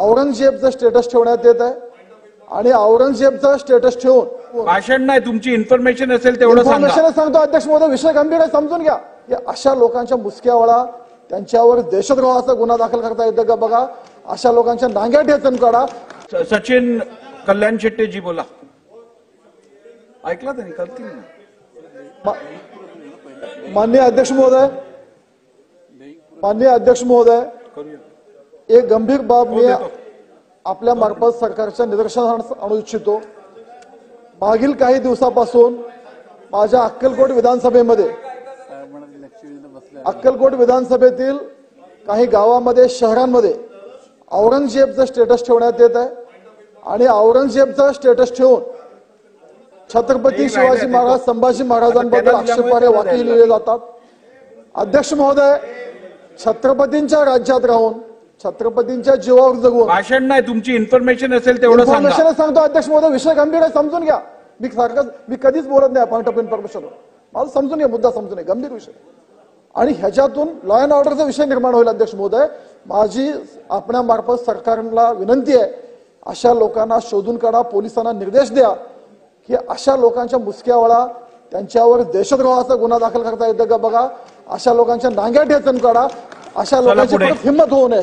औरंगजेबचं status ठेवण्यात येत आहे आणि औरंगजेबचं स्टेटस ठेवून भाषण नाही, तुमची इन्फॉर्मेशन असेल तेवढं सांगा. इन्फॉर्मेशन सांगतो अध्यक्ष महोदय, विषय गंभीर आहे, समजून घ्या. की अशा लोकांच्या मुसक्यावळा, त्यांच्यावर देशद्रोहाचा गुन्हा दाखल करता येतो का बघा. अशा लोकांच्या नांग्या ठेचून काढा. सचिन कल्याण शेट्टी जी बोला. ऐकला त्यांनी करतील ना. माननीय अध्यक्ष महोदय, एक गंभीर बाब मी आपल्या मार्फत सरकारच्या निदर्शनास आणू इच्छितो. मागील काही दिवसापासून माझ्या अक्कलकोट विधानसभेतील काही गावामध्ये, शहरांमध्ये औरंगजेबचं स्टेटस ठेवण्यात येत आहे आणि औरंगजेबचं स्टेटस ठेवून छत्रपती शिवाजी महाराज, संभाजी महाराजांबद्दल आक्षेपार्ह वाक्य लिहिले जातात. अध्यक्ष महोदय, छत्रपतींच्या राज्यात राहून, छत्रपतींच्या जीवावर जगून भाषण नाही, तुमची इन्फॉर्मेशन असेल तेवढं सांगा. इन्फॉर्मेशन सांगतो अध्यक्ष महोदय, विषय गंभीर आहे, समजून घ्या. मी कधीच बोलत नाही पॉइंट ऑफ इन्फॉर्मेशन. मला समजून घ्या, मुद्दा समजून घ्या, गंभीर विषय आणि ह्याच्यातून लॉ अँड ऑर्डरचा विषय निर्माण होईल. अध्यक्ष महोदय, माझी आपल्या मार्फत सरकारला विनंती आहे, अशा लोकांना शोधून काढा, पोलिसांना निर्देश द्या की अशा लोकांच्या मुसक्यावळा, त्यांच्यावर देशद्रोहाचा गुन्हा दाखल करता येतो का बघा. अशा लोकांच्या नांग्या ठेचून काढा. अशा लोकांची परत हिंमत होऊ नये.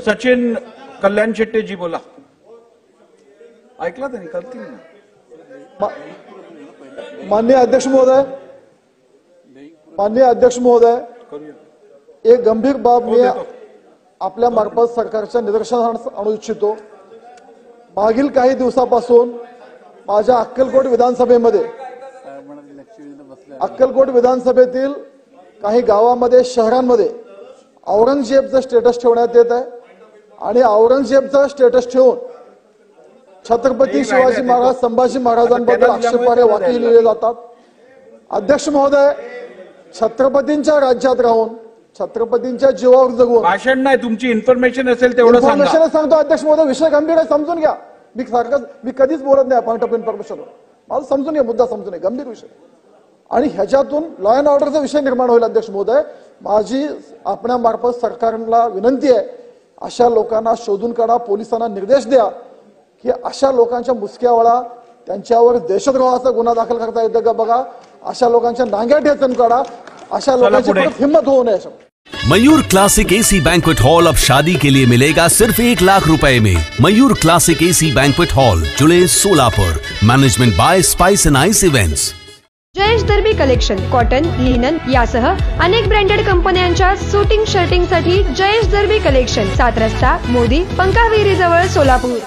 सचिन कल्याण शेट्टी जी बोला. ऐकला त्यांनी करतील ना. माननीय अध्यक्ष महोदय, एक गंभीर बाब मी आपल्या मार्फत सरकारच्या निदर्शनास आणू इच्छितो. मागील काही दिवसापासून माझ्या अक्कलकोट विधानसभेतील काही गावामध्ये, शहरांमध्ये औरंगजेबचं स्टेटस ठेवण्यात येत आहे आणि औरंगजेबचं स्टेटस ठेवून छत्रपती शिवाजी महाराज, संभाजी महाराजांबद्दल आक्षेपार्ह वाक्य लिहिले जातात. अध्यक्ष महोदय, छत्रपतींच्या राज्यात राहून, छत्रपतींच्या जीवावर जगून भाषण नाही, तुमची इन्फॉर्मेशन असेल तेवढं सांगा. इन्फॉर्मेशन सांगतो अध्यक्ष महोदय, विषय गंभीर आहे, समजून घ्या. मी कधीच बोलत नाही पॉइंट ऑफ इन्फॉर्मेशन. मला समजून घ्या, मुद्दा समजून घ्या, गंभीर विषय आणि ह्याच्यातून लॉ अँड ऑर्डरचा विषय निर्माण होईल. अध्यक्ष महोदय, माझी आपल्या मार्फत सरकारला विनंती आहे, अशा लोकांना शोधून काढा, पोलिसांना निर्देश द्या की अशा लोकांच्या मुसक्यावळा, त्यांच्यावर देशद्रोहाचा गुन्हा दाखल करता येतो का बघा. अशा लोकांच्या नांग्या ठेचून काढा. अशा लोकांची परत हिंमत होऊ नये. Mayur classic AC banquet hall अब शादी के लिए मिलेगा सिर्फ 1 लाख रुपए में। Mayur classic AC banquet hall, जुड़े Solapur. Management by spice and ice events. Jayesh दर्बी कलेक्शन, कॉटन, लिनन यासह अनेक ब्रँडेड कंपन्यांच्या शूटिंग शर्टिंग साठी जयेश दर्बी कलेक्शन, 7 रस्ता मोदी पंकाविहिरी जवळ सोलापूर।